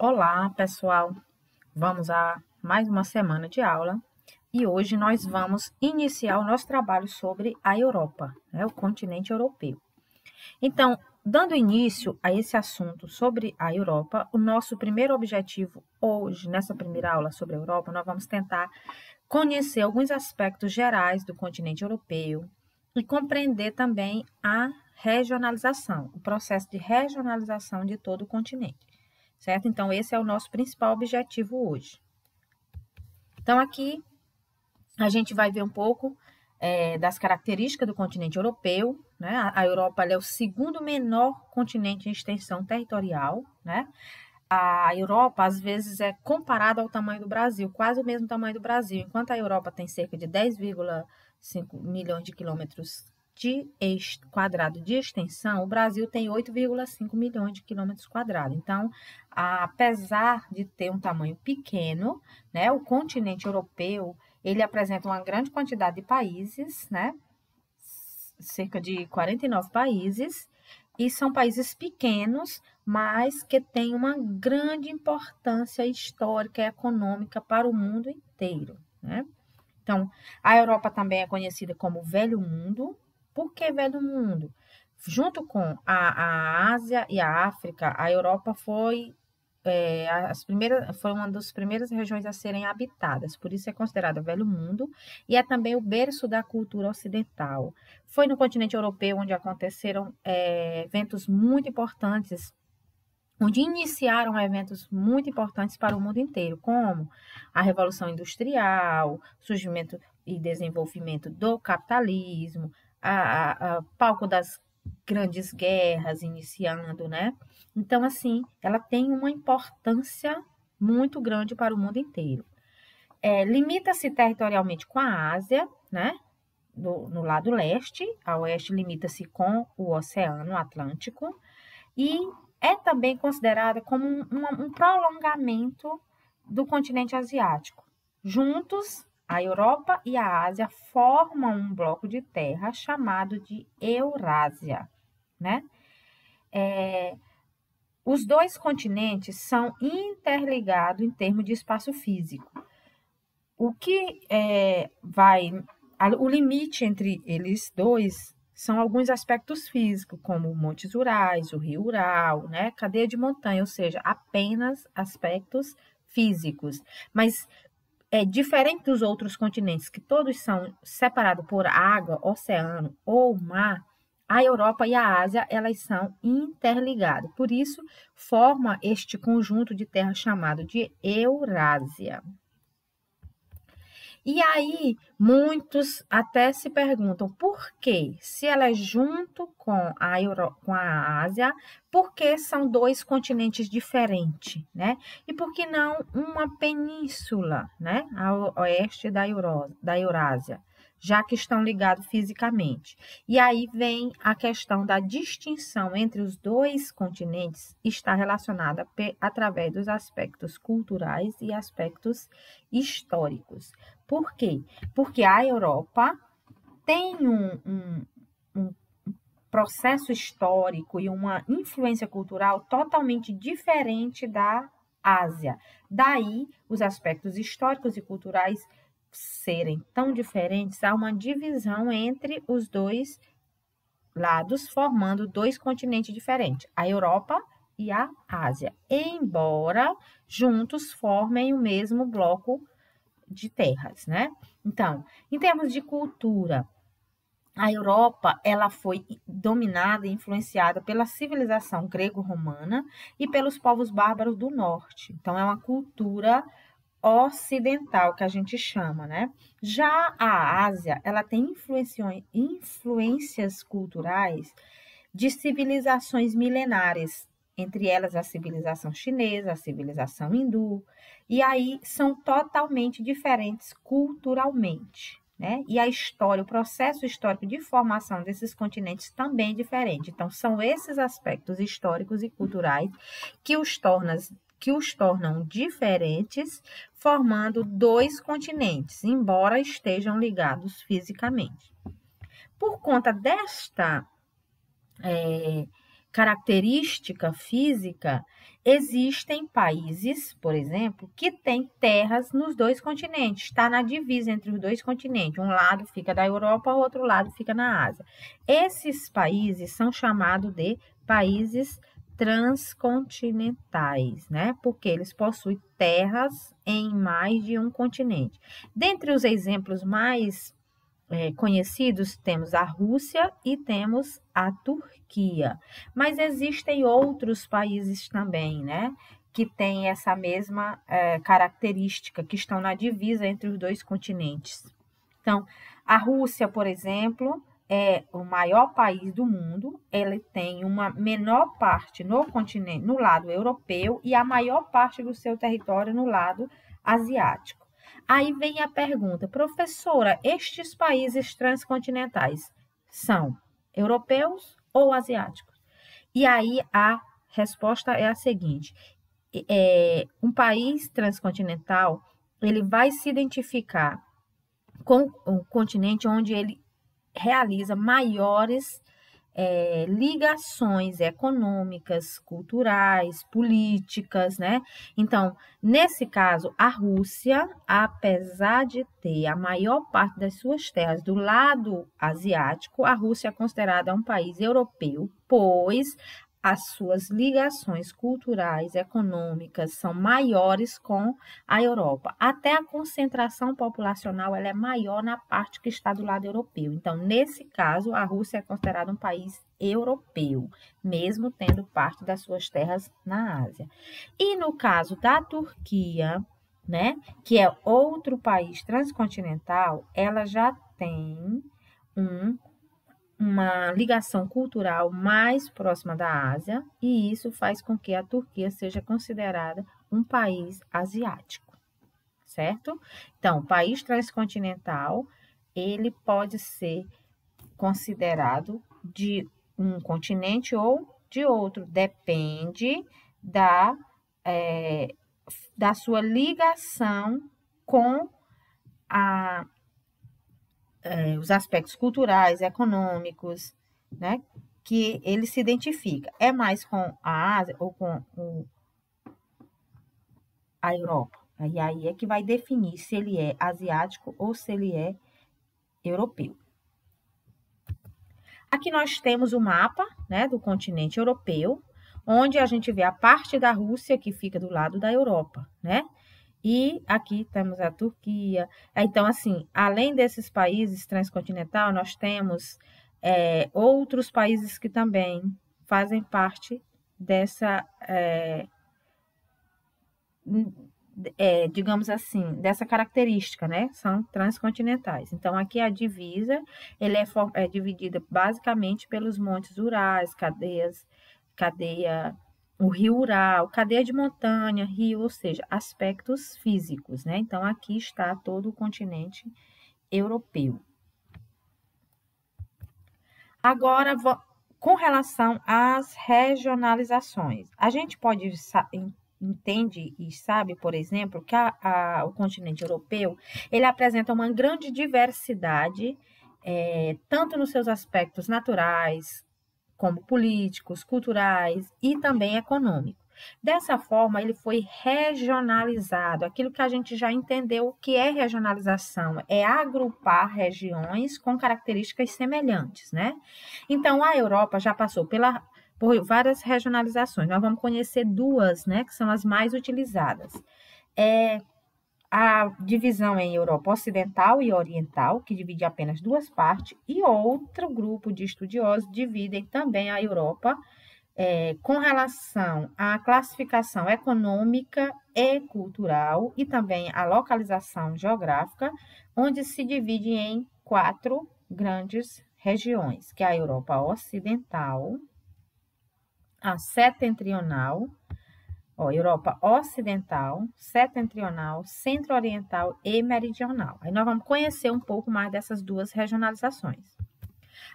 Olá, pessoal! Vamos a mais uma semana de aula e hoje nós vamos iniciar o nosso trabalho sobre a Europa, o continente europeu. Então, dando início a esse assunto sobre a Europa, o nosso primeiro objetivo hoje, nessa primeira aula sobre a Europa, nós vamos tentar conhecer alguns aspectos gerais do continente europeu e compreender também a regionalização, o processo de regionalização de todo o continente. Certo? Então, esse é o nosso principal objetivo hoje. Então, aqui a gente vai ver um pouco das características do continente europeu, né? A Europa é o segundo menor continente em extensão territorial, né? A Europa, às vezes, é comparada ao tamanho do Brasil, quase o mesmo tamanho do Brasil. Enquanto a Europa tem cerca de 10,5 milhões de quilômetros quadrado de extensão, o Brasil tem 8,5 milhões de quilômetros quadrados. Então, apesar de ter um tamanho pequeno, né, o continente europeu, ele apresenta uma grande quantidade de países, né, cerca de 49 países, e são países pequenos, mas que têm uma grande importância histórica e econômica para o mundo inteiro, né? Então, a Europa também é conhecida como Velho Mundo. Por que Velho Mundo? Junto com a Ásia e a África, a Europa foi uma das primeiras regiões a serem habitadas, por isso é considerada Velho Mundo, e é também o berço da cultura ocidental. Foi no continente europeu onde aconteceram eventos muito importantes, onde iniciaram eventos muito importantes para o mundo inteiro, como a Revolução Industrial, surgimento e desenvolvimento do capitalismo, a palco das grandes guerras iniciando, né? Então, assim, ela tem uma importância muito grande para o mundo inteiro. Limita-se territorialmente com a Ásia, né? No lado leste, a oeste limita-se com o Oceano Atlântico e é também considerada como um prolongamento do continente asiático. Juntos, a Europa e a Ásia formam um bloco de terra chamado de Eurásia, né? Os dois continentes são interligados em termos de espaço físico. O limite entre eles dois são alguns aspectos físicos, como montes Urais, o rio Ural, né? Cadeia de montanha, ou seja, apenas aspectos físicos. Mas diferente dos outros continentes, que todos são separados por água, oceano ou mar, a Europa e a Ásia, elas são interligadas. Por isso, forma este conjunto de terra chamado de Eurásia. E aí, muitos até se perguntam por que, se ela é junto com a Ásia, por que são dois continentes diferentes, né? E por que não uma península, né? Ao oeste da Eurásia, já que estão ligados fisicamente. E aí vem a questão da distinção entre os dois continentes, está relacionada através dos aspectos culturais e aspectos históricos. Por quê? Porque a Europa tem um processo histórico e uma influência cultural totalmente diferente da Ásia. Daí, os aspectos históricos e culturais serem tão diferentes, há uma divisão entre os dois lados, formando dois continentes diferentes, a Europa e a Ásia, embora juntos formem o mesmo bloco de terras, né? Então, em termos de cultura, a Europa ela foi dominada e influenciada pela civilização grego-romana e pelos povos bárbaros do norte. Então, é uma cultura ocidental que a gente chama, né? Já a Ásia, ela tem influências culturais de civilizações milenares, entre elas a civilização chinesa, a civilização hindu, e aí são totalmente diferentes culturalmente, né? E a história, o processo histórico de formação desses continentes também é diferente. Então, são esses aspectos históricos e culturais que os tornam diferentes, formando dois continentes, embora estejam ligados fisicamente. Por conta característica física, existem países, por exemplo, que têm terras nos dois continentes, está na divisa entre os dois continentes. Um lado fica da Europa, o outro lado fica na Ásia. Esses países são chamados de países transcontinentais, né? Porque eles possuem terras em mais de um continente. Dentre os exemplos mais conhecidos, temos a Rússia e temos a Turquia. Mas existem outros países também, né? Que têm essa mesma característica, que estão na divisa entre os dois continentes. Então, a Rússia, por exemplo, é o maior país do mundo, ele tem uma menor parte no continente, no lado europeu, e a maior parte do seu território no lado asiático. Aí vem a pergunta, professora, estes países transcontinentais são europeus ou asiáticos? E aí a resposta é a seguinte, um país transcontinental, ele vai se identificar com o continente onde ele realiza maiores ligações econômicas, culturais, políticas, né? Então, nesse caso, a Rússia, apesar de ter a maior parte das suas terras do lado asiático, a Rússia é considerada um país europeu, pois as suas ligações culturais, econômicas são maiores com a Europa. Até a concentração populacional ela é maior na parte que está do lado europeu. Então, nesse caso, a Rússia é considerada um país europeu, mesmo tendo parte das suas terras na Ásia. E no caso da Turquia, né, que é outro país transcontinental, ela já tem uma ligação cultural mais próxima da Ásia, e isso faz com que a Turquia seja considerada um país asiático, certo? Então, o país transcontinental, ele pode ser considerado de um continente ou de outro, depende da sua ligação com os aspectos culturais, econômicos, né, que ele se identifica. É mais com a Ásia ou com a Europa? E aí é que vai definir se ele é asiático ou se ele é europeu. Aqui nós temos o mapa, né, do continente europeu, onde a gente vê a parte da Rússia que fica do lado da Europa, né? E aqui temos a Turquia. Então, assim, além desses países transcontinentais, nós temos outros países que também fazem parte dessa, digamos assim, dessa característica, né? São transcontinentais. Então, aqui a divisa, ele é dividida basicamente pelos montes Urais, o rio Ural, cadeia de montanha, rio, ou seja, aspectos físicos, né? Então, aqui está todo o continente europeu. Agora, com relação às regionalizações, a gente entende e sabe, por exemplo, que o continente europeu, ele apresenta uma grande diversidade, tanto nos seus aspectos naturais, como políticos, culturais e também econômicos. Dessa forma, ele foi regionalizado. Aquilo que a gente já entendeu o que é regionalização, é agrupar regiões com características semelhantes, né? Então, a Europa já passou por várias regionalizações. Nós vamos conhecer duas, né, que são as mais utilizadas. A divisão em Europa Ocidental e Oriental, que divide apenas duas partes, e outro grupo de estudiosos dividem também a Europa com relação à classificação econômica e cultural e também a localização geográfica, onde se divide em 4 grandes regiões, que é a Europa Ocidental, a Setentrional, Europa Ocidental, Setentrional, Centro-Oriental e Meridional. Aí nós vamos conhecer um pouco mais dessas duas regionalizações.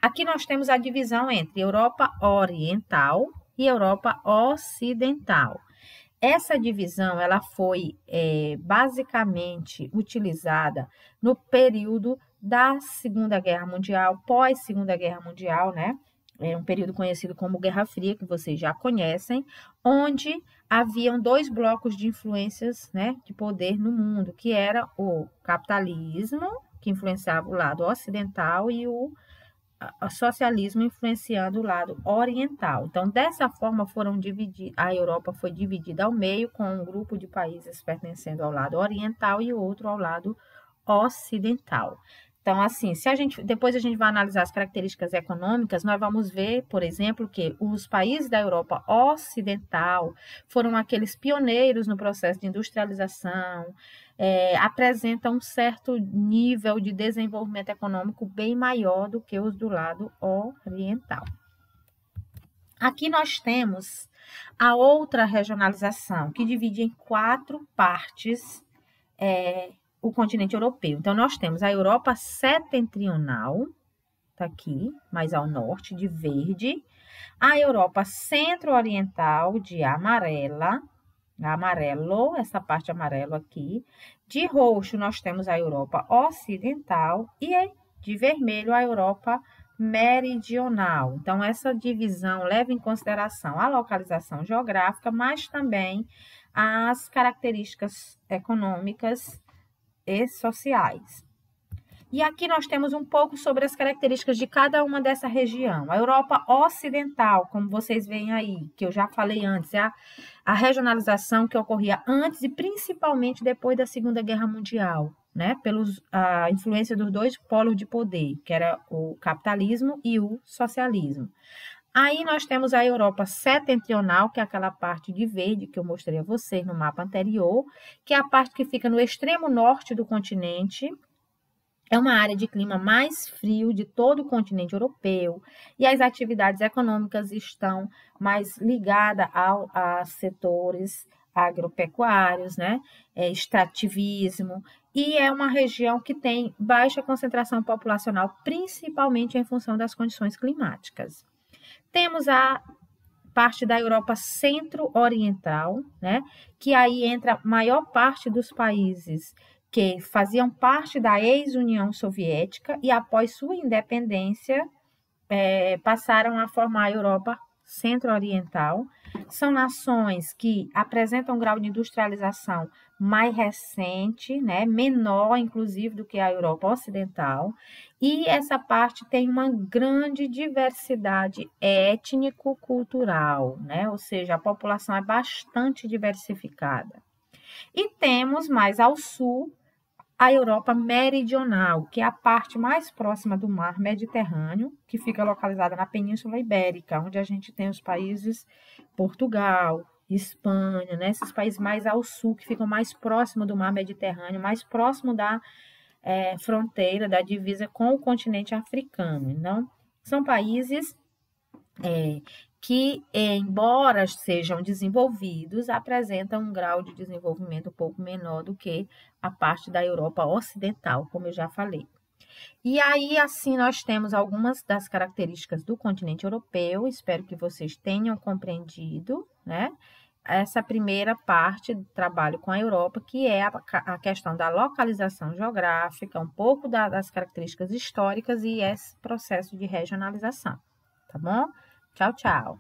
Aqui nós temos a divisão entre Europa Oriental e Europa Ocidental. Essa divisão ela foi basicamente utilizada no período da Segunda Guerra Mundial, pós-Segunda Guerra Mundial, né? é um período conhecido como Guerra Fria, que vocês já conhecem, onde haviam dois blocos de influências, né, de poder no mundo, que era o capitalismo, que influenciava o lado ocidental, e o socialismo influenciando o lado oriental. Então, dessa forma, a Europa foi dividida ao meio, com um grupo de países pertencendo ao lado oriental e o outro ao lado ocidental. Então, assim, depois a gente vai analisar as características econômicas, nós vamos ver, por exemplo, que os países da Europa Ocidental foram aqueles pioneiros no processo de industrialização, apresentam um certo nível de desenvolvimento econômico bem maior do que os do lado oriental. Aqui nós temos a outra regionalização, que divide em 4 partes o continente europeu. Então, nós temos a Europa setentrional, tá aqui, mais ao norte, de verde. A Europa centro-oriental, de amarelo, essa parte amarelo aqui. De roxo, nós temos a Europa ocidental e de vermelho, a Europa meridional. Então, essa divisão leva em consideração a localização geográfica, mas também as características econômicas e sociais. E aqui nós temos um pouco sobre as características de cada uma dessa região. A Europa Ocidental, como vocês veem aí, que eu já falei antes, é a regionalização que ocorria antes e principalmente depois da Segunda Guerra Mundial, né? A influência dos dois polos de poder, que era o capitalismo e o socialismo. Aí nós temos a Europa setentrional, que é aquela parte de verde que eu mostrei a vocês no mapa anterior, que é a parte que fica no extremo norte do continente. É uma área de clima mais frio de todo o continente europeu e as atividades econômicas estão mais ligadas a setores agropecuários, né? Extrativismo, e é uma região que tem baixa concentração populacional, principalmente em função das condições climáticas. Temos a parte da Europa centro-oriental, né? Que aí entra a maior parte dos países que faziam parte da ex-União Soviética e, após sua independência, passaram a formar a Europa centro-oriental. São nações que apresentam um grau de industrialização mais recente, né, menor, inclusive, do que a Europa ocidental, e essa parte tem uma grande diversidade étnico-cultural, né, ou seja, a população é bastante diversificada. E temos mais ao sul a Europa meridional, que é a parte mais próxima do mar Mediterrâneo, que fica localizada na Península Ibérica, onde a gente tem os países Portugal, Espanha, né? Esses países mais ao sul, que ficam mais próximo do mar Mediterrâneo, mais próximo da fronteira, da divisa com o continente africano. Então, são países que, embora sejam desenvolvidos, apresentam um grau de desenvolvimento um pouco menor do que a parte da Europa Ocidental, como eu já falei. E aí, assim, nós temos algumas das características do continente europeu, espero que vocês tenham compreendido, né? Essa primeira parte do trabalho com a Europa, que é a questão da localização geográfica, um pouco das características históricas e esse processo de regionalização, tá bom? Tchau, tchau.